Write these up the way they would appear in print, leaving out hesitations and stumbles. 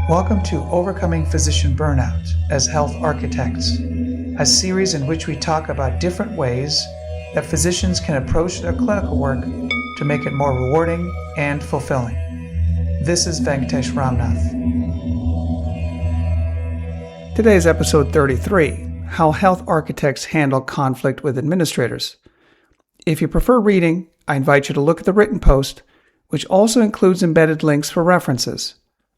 Welcome to Overcoming Physician Burnout as Health Architects, a series in which we talk about different ways that physicians can approach their clinical work to make it more rewarding and fulfilling. This is Venkatesh Ramnath. Today is episode 33, How Health Architects Handle Conflict with Administrators. If you prefer reading, I invite you to look at the written post, which also includes embedded links for references.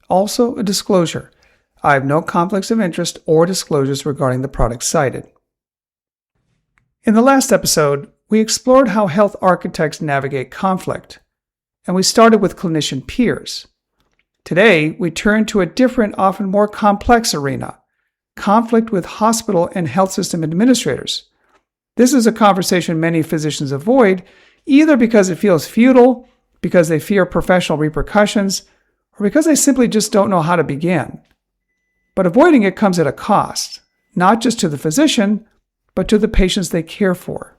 Also, a disclosure. I have no conflicts of interest or disclosures regarding the products cited. In the last episode, we explored how health architects navigate conflict, and we started with clinician peers. Today, we turn to a different, often more complex arena, conflict with hospital and health system administrators. This is a conversation many physicians avoid, either because it feels futile, because they fear professional repercussions, or because they simply just don't know how to begin. But avoiding it comes at a cost, not just to the physician, but to the patients they care for.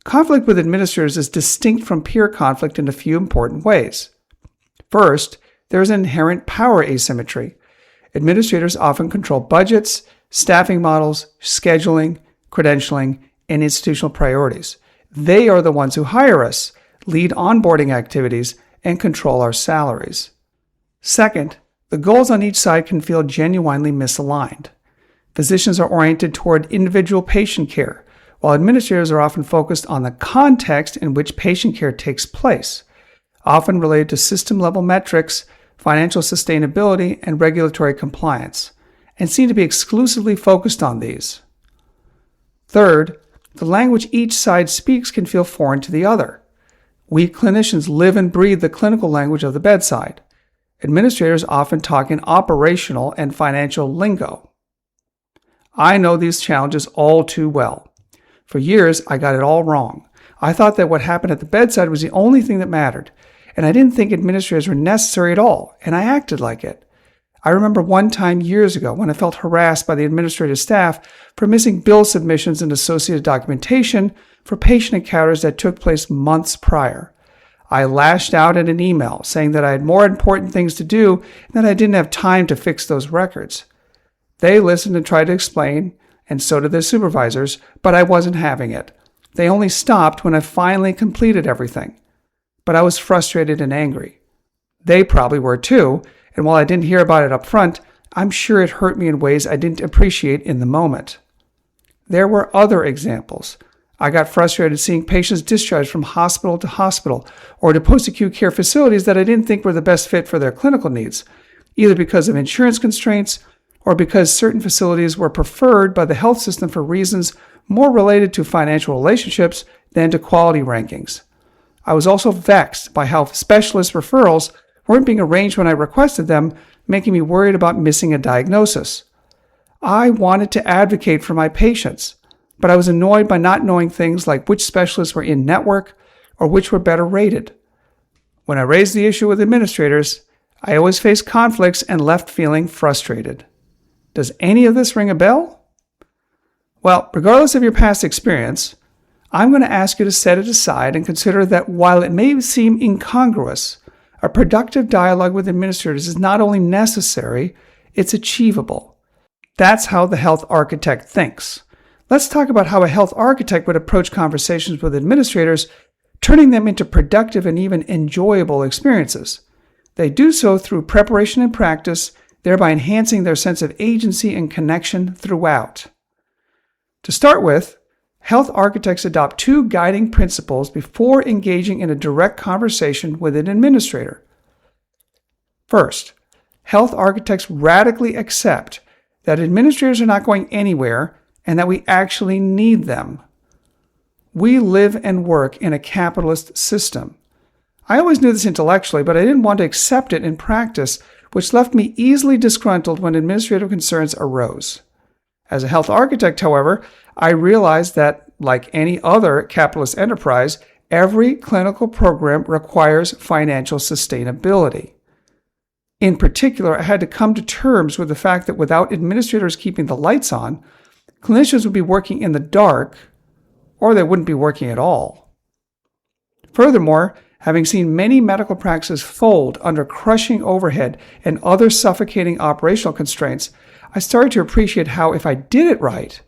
Conflict with administrators is distinct from peer conflict in a few important ways. First, there is an inherent power asymmetry. Administrators often control budgets, staffing models, scheduling, credentialing, and institutional priorities. They are the ones who hire us, lead onboarding activities, and control our salaries. Second, the goals on each side can feel genuinely misaligned. Physicians are oriented toward individual patient care, while administrators are often focused on the context in which patient care takes place, often related to system-level metrics, financial sustainability, and regulatory compliance, and seem to be exclusively focused on these. Third, the language each side speaks can feel foreign to the other. We clinicians live and breathe the clinical language of the bedside. Administrators often talk in operational and financial lingo. I know these challenges all too well. For years, I got it all wrong. I thought that what happened at the bedside was the only thing that mattered, and I didn't think administrators were necessary at all, and I acted like it. I remember one time years ago when I felt harassed by the administrative staff for missing bill submissions and associated documentation for patient encounters that took place months prior. I lashed out in an email saying that I had more important things to do and that I didn't have time to fix those records. They listened and tried to explain, and so did their supervisors, but I wasn't having it. They only stopped when I finally completed everything. But I was frustrated and angry. They probably were too, and while I didn't hear about it up front, I'm sure it hurt me in ways I didn't appreciate in the moment. There were other examples. I got frustrated seeing patients discharged from hospital to hospital or to post-acute care facilities that I didn't think were the best fit for their clinical needs, either because of insurance constraints or because certain facilities were preferred by the health system for reasons more related to financial relationships than to quality rankings. I was also vexed by how specialist referrals weren't being arranged when I requested them, making me worried about missing a diagnosis. I wanted to advocate for my patients, but I was annoyed by not knowing things like which specialists were in network or which were better rated. When I raised the issue with administrators, I always faced conflicts and left feeling frustrated. Does any of this ring a bell? Well, regardless of your past experience, I'm going to ask you to set it aside and consider that while it may seem incongruous, a productive dialogue with administrators is not only necessary, it's achievable. That's how the health architect thinks. Let's talk about how a health architect would approach conversations with administrators, turning them into productive and even enjoyable experiences. They do so through preparation and practice, thereby enhancing their sense of agency and connection throughout. To start with, health architects adopt two guiding principles before engaging in a direct conversation with an administrator. First, health architects radically accept that administrators are not going anywhere and that we actually need them. We live and work in a capitalist system. I always knew this intellectually, but I didn't want to accept it in practice, which left me easily disgruntled when administrative concerns arose. As a health architect, however, I realized that, like any other capitalist enterprise, every clinical program requires financial sustainability. In particular, I had to come to terms with the fact that without administrators keeping the lights on, clinicians would be working in the dark, or they wouldn't be working at all. Furthermore, Having seen many medical practices fold under crushing overhead and other suffocating operational constraints, I started to appreciate how, if I did it right,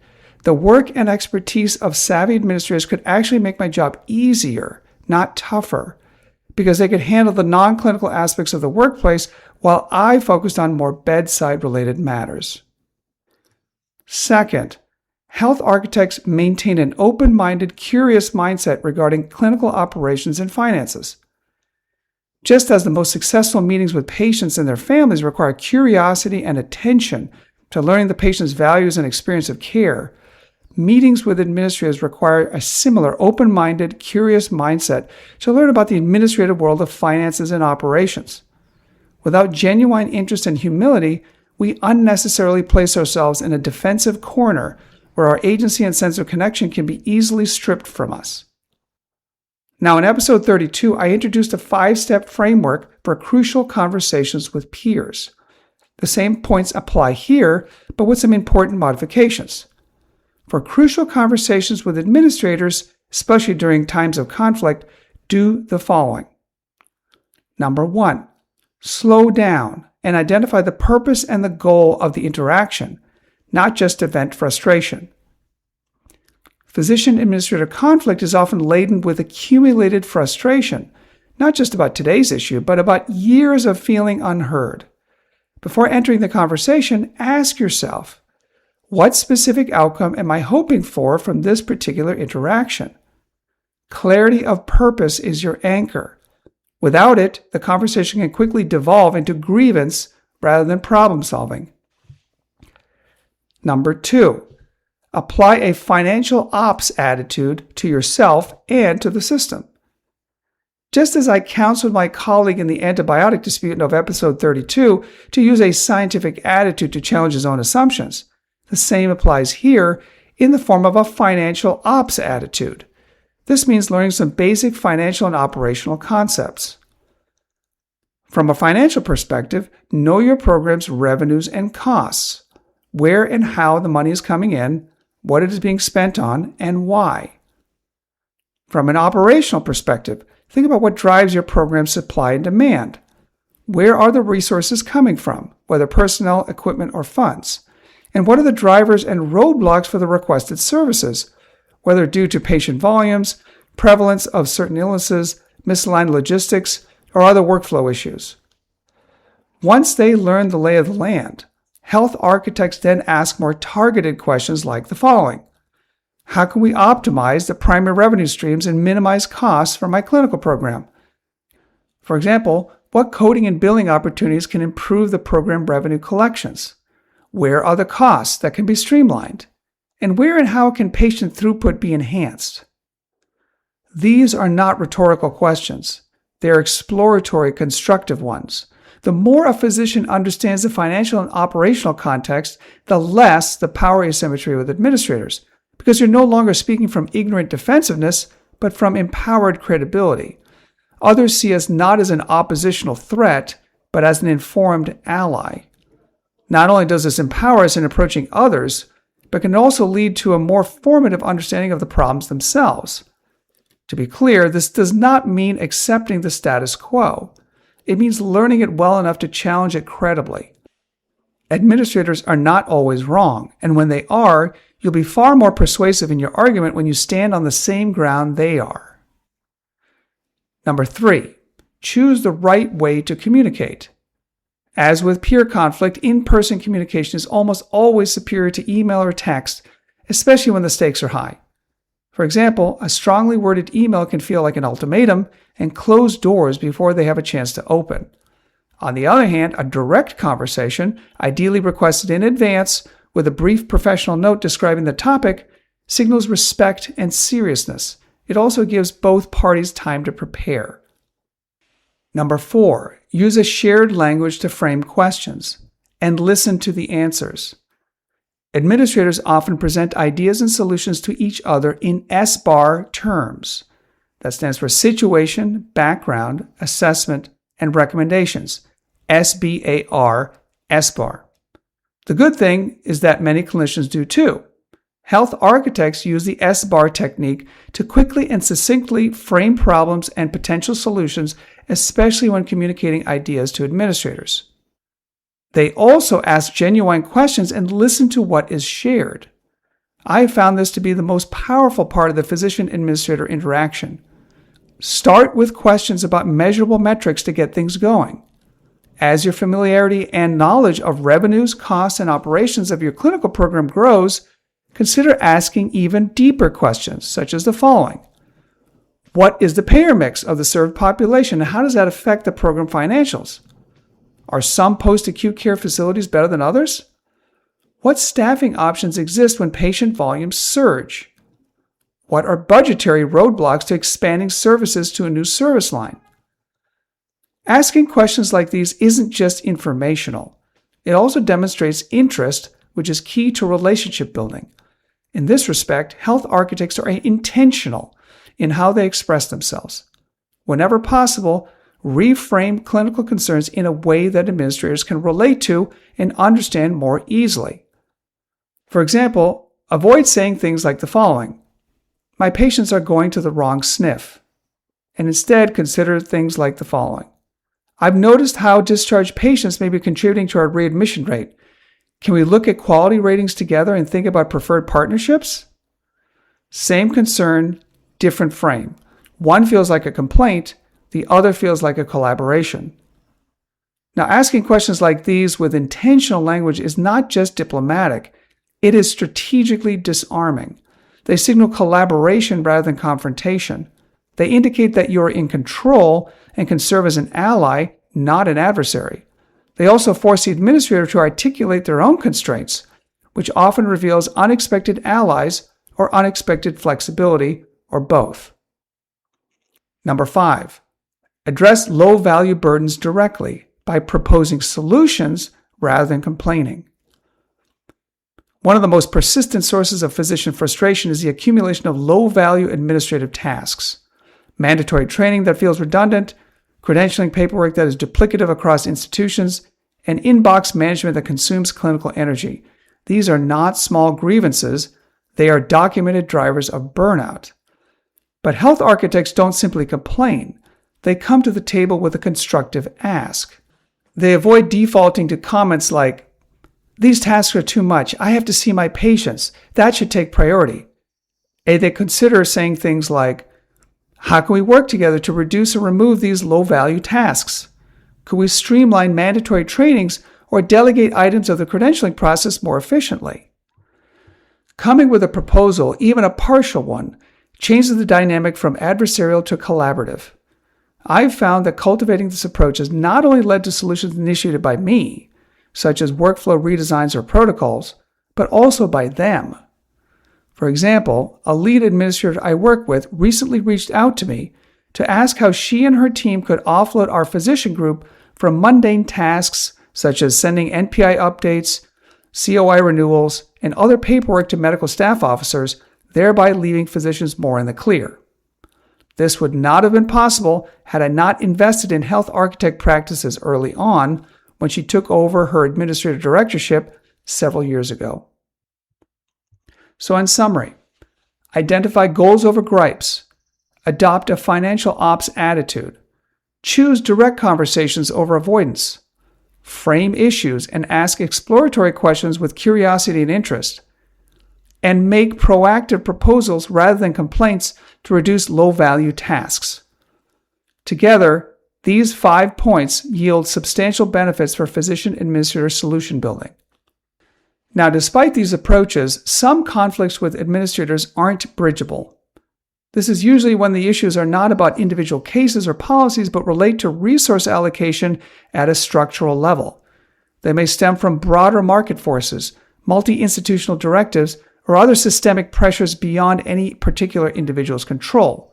the work and expertise of savvy administrators could actually make my job easier, not tougher, because they could handle the non-clinical aspects of the workplace while I focused on more bedside-related matters. Second, health architects maintain an open-minded, curious mindset regarding clinical operations and finances. Just as the most successful meetings with patients and their families require curiosity and attention to learning the patient's values and experience of care, meetings with administrators require a similar open-minded, curious mindset to learn about the administrative world of finances and operations. Without genuine interest and humility, we unnecessarily place ourselves in a defensive corner where our agency and sense of connection can be easily stripped from us. Now, in episode 32, I introduced a 5-step framework for crucial conversations with peers. The same points apply here, but with some important modifications. For crucial conversations with administrators, especially during times of conflict, do the following. Number 1, slow down and identify the purpose and the goal of the interaction, not just to vent frustration. Physician-administrator conflict is often laden with accumulated frustration, not just about today's issue, but about years of feeling unheard. Before entering the conversation, ask yourself, what specific outcome am I hoping for from this particular interaction? Clarity of purpose is your anchor. Without it, the conversation can quickly devolve into grievance rather than problem solving. Number 2, apply a financial ops attitude to yourself and to the system. Just as I counseled my colleague in the antibiotic dispute of episode 32 to use a scientific attitude to challenge his own assumptions, the same applies here in the form of a financial ops attitude. This means learning some basic financial and operational concepts. From a financial perspective, know your program's revenues and costs, where and how the money is coming in, what it is being spent on, and why. From an operational perspective, think about what drives your program's supply and demand. Where are the resources coming from, whether personnel, equipment, or funds? And what are the drivers and roadblocks for the requested services, whether due to patient volumes, prevalence of certain illnesses, misaligned logistics, or other workflow issues? Once they learn the lay of the land, health architects then ask more targeted questions like the following. How can we optimize the primary revenue streams and minimize costs for my clinical program? For example, what coding and billing opportunities can improve the program revenue collections? Where are the costs that can be streamlined? And where and how can patient throughput be enhanced? These are not rhetorical questions. They are exploratory, constructive ones. The more a physician understands the financial and operational context, the less the power asymmetry with administrators, because you're no longer speaking from ignorant defensiveness, but from empowered credibility. Others see us not as an oppositional threat, but as an informed ally. Not only does this empower us in approaching others, but can also lead to a more formative understanding of the problems themselves. To be clear, this does not mean accepting the status quo. It means learning it well enough to challenge it credibly. Administrators are not always wrong, and when they are, you'll be far more persuasive in your argument when you stand on the same ground they are. Number 3, choose the right way to communicate. As with peer conflict, in-person communication is almost always superior to email or text, especially when the stakes are high. For example, a strongly worded email can feel like an ultimatum and close doors before they have a chance to open. On the other hand, a direct conversation, ideally requested in advance with a brief professional note describing the topic, signals respect and seriousness. It also gives both parties time to prepare. Number 4, use a shared language to frame questions and listen to the answers. Administrators often present ideas and solutions to each other in SBAR terms. That stands for situation, background, assessment, and recommendations. SBAR, SBAR. The good thing is that many clinicians do too. Health architects use the S-bar technique to quickly and succinctly frame problems and potential solutions, especially when communicating ideas to administrators. They also ask genuine questions and listen to what is shared. I have found this to be the most powerful part of the physician-administrator interaction. Start with questions about measurable metrics to get things going. As your familiarity and knowledge of revenues, costs, and operations of your clinical program grows, consider asking even deeper questions, such as the following. What is the payer mix of the served population, and how does that affect the program financials? Are some post-acute care facilities better than others? What staffing options exist when patient volumes surge? What are budgetary roadblocks to expanding services to a new service line? Asking questions like these isn't just informational. It also demonstrates interest, which is key to relationship building. In this respect, health architects are intentional in how they express themselves. Whenever possible, reframe clinical concerns in a way that administrators can relate to and understand more easily. For example, avoid saying things like the following: "My patients are going to the wrong SNF," and instead consider things like the following: "I've noticed how discharged patients may be contributing to our readmission rate. Can we look at quality ratings together and think about preferred partnerships?" Same concern, different frame. One feels like a complaint, the other feels like a collaboration. Now, asking questions like these with intentional language is not just diplomatic, it is strategically disarming. They signal collaboration rather than confrontation. They indicate that you're in control and can serve as an ally, not an adversary. They also force the administrator to articulate their own constraints, which often reveals unexpected allies or unexpected flexibility, or both. Number 5, address low-value burdens directly by proposing solutions rather than complaining. One of the most persistent sources of physician frustration is the accumulation of low-value administrative tasks. Mandatory training that feels redundant, credentialing paperwork that is duplicative across institutions, and inbox management that consumes clinical energy. These are not small grievances, they are documented drivers of burnout. But health architects don't simply complain, they come to the table with a constructive ask. They avoid defaulting to comments like, "These tasks are too much, I have to see my patients, that should take priority." And they consider saying things like, "How can we work together to reduce or remove these low-value tasks? Could we streamline mandatory trainings or delegate items of the credentialing process more efficiently?" Coming with a proposal, even a partial one, changes the dynamic from adversarial to collaborative. I've found that cultivating this approach has not only led to solutions initiated by me, such as workflow redesigns or protocols, but also by them. For example, a lead administrator I work with recently reached out to me to ask how she and her team could offload our physician group from mundane tasks such as sending NPI updates, COI renewals, and other paperwork to medical staff officers, thereby leaving physicians more in the clear. This would not have been possible had I not invested in health architect practices early on when she took over her administrative directorship several years ago. So in summary, identify goals over gripes, adopt a financial ops attitude, choose direct conversations over avoidance, frame issues and ask exploratory questions with curiosity and interest, and make proactive proposals rather than complaints to reduce low-value tasks. Together, these 5 points yield substantial benefits for physician-administrator solution building. Now, despite these approaches, some conflicts with administrators aren't bridgeable. This is usually when the issues are not about individual cases or policies, but relate to resource allocation at a structural level. They may stem from broader market forces, multi-institutional directives, or other systemic pressures beyond any particular individual's control.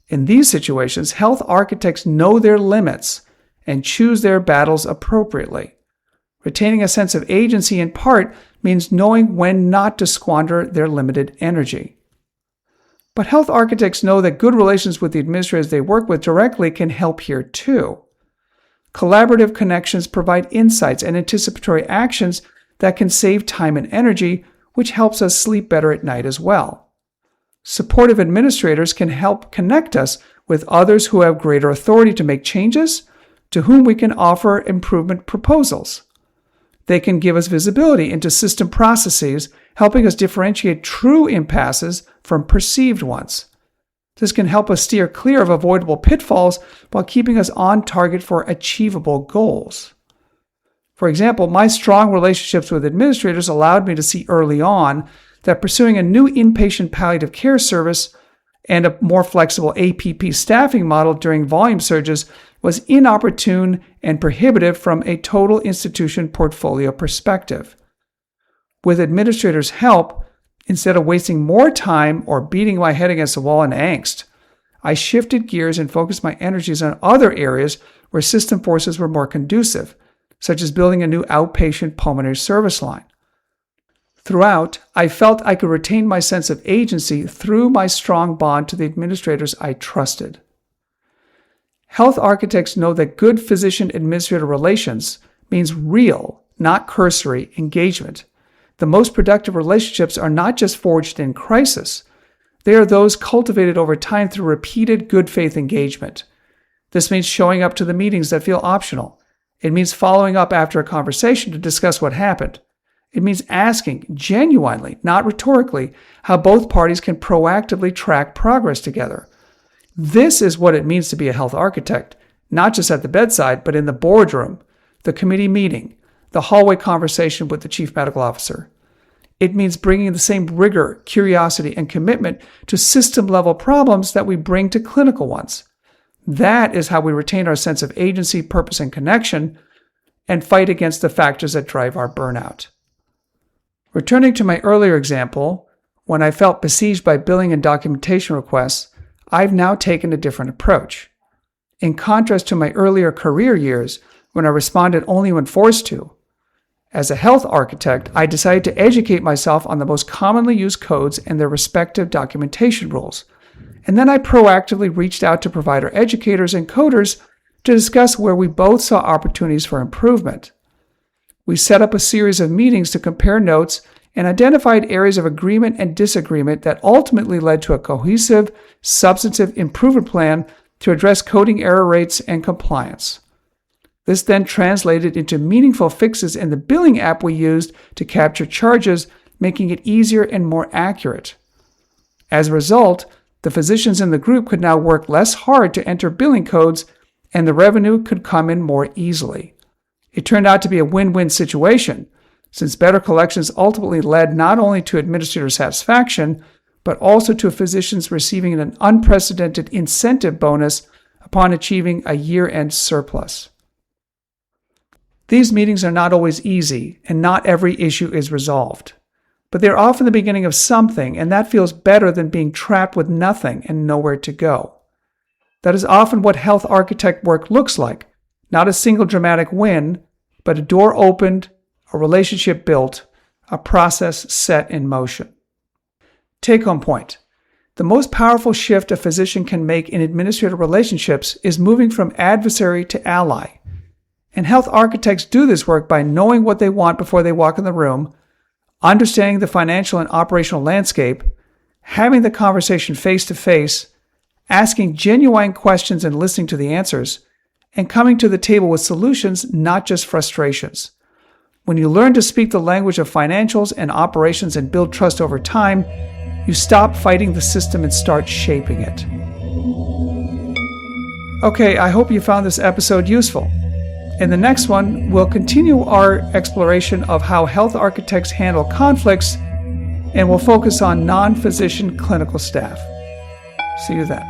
In these situations, health architects know their limits and choose their battles appropriately. Retaining a sense of agency in part means knowing when not to squander their limited energy. But health architects know that good relations with the administrators they work with directly can help here too. Collaborative connections provide insights and anticipatory actions that can save time and energy which helps us sleep better at night as well. Supportive administrators can help connect us with others who have greater authority to make changes, to whom we can offer improvement proposals. They can give us visibility into system processes, helping us differentiate true impasses from perceived ones. This can help us steer clear of avoidable pitfalls while keeping us on target for achievable goals. For example, my strong relationships with administrators allowed me to see early on that pursuing a new inpatient palliative care service and a more flexible APP staffing model during volume surges was inopportune and prohibitive from a total institution portfolio perspective. With administrators' help, instead of wasting more time or beating my head against the wall in angst, I shifted gears and focused my energies on other areas where system forces were more conducive, such as building a new outpatient pulmonary service line. Throughout, I felt I could retain my sense of agency through my strong bond to the administrators I trusted. Health architects know that good physician-administrator relations means real, not cursory, engagement. The most productive relationships are not just forged in crisis. They are those cultivated over time through repeated good faith engagement. This means showing up to the meetings that feel optional. It means following up after a conversation to discuss what happened. It means asking genuinely, not rhetorically, how both parties can proactively track progress together. This is what it means to be a health architect, not just at the bedside, but in the boardroom, the committee meeting, the hallway conversation with the chief medical officer. It means bringing the same rigor, curiosity, and commitment to system-level problems that we bring to clinical ones. That is how we retain our sense of agency, purpose, and connection, and fight against the factors that drive our burnout. Returning to my earlier example, when I felt besieged by billing and documentation requests, I've now taken a different approach. In contrast to my earlier career years, when I responded only when forced to, as a health architect, I decided to educate myself on the most commonly used codes and their respective documentation rules. And then I proactively reached out to provider educators and coders to discuss where we both saw opportunities for improvement. We set up a series of meetings to compare notes and identified areas of agreement and disagreement that ultimately led to a cohesive, substantive improvement plan to address coding error rates and compliance. This then translated into meaningful fixes in the billing app we used to capture charges, making it easier and more accurate. As a result, the physicians in the group could now work less hard to enter billing codes, and the revenue could come in more easily. It turned out to be a win-win situation, since better collections ultimately led not only to administrator satisfaction, but also to physicians receiving an unprecedented incentive bonus upon achieving a year-end surplus. These meetings are not always easy, and not every issue is resolved. But they're often the beginning of something, and that feels better than being trapped with nothing and nowhere to go. That is often what health architect work looks like, not a single dramatic win, but a door opened, a relationship built, a process set in motion. Take-home point. The most powerful shift a physician can make in administrative relationships is moving from adversary to ally. And health architects do this work by knowing what they want before they walk in the room, understanding the financial and operational landscape, having the conversation face-to-face, asking genuine questions and listening to the answers, and coming to the table with solutions, not just frustrations. When you learn to speak the language of financials and operations and build trust over time, you stop fighting the system and start shaping it. Okay, I hope you found this episode useful. In the next one, we'll continue our exploration of how health architects handle conflicts, and we'll focus on non-physician clinical staff. See you then.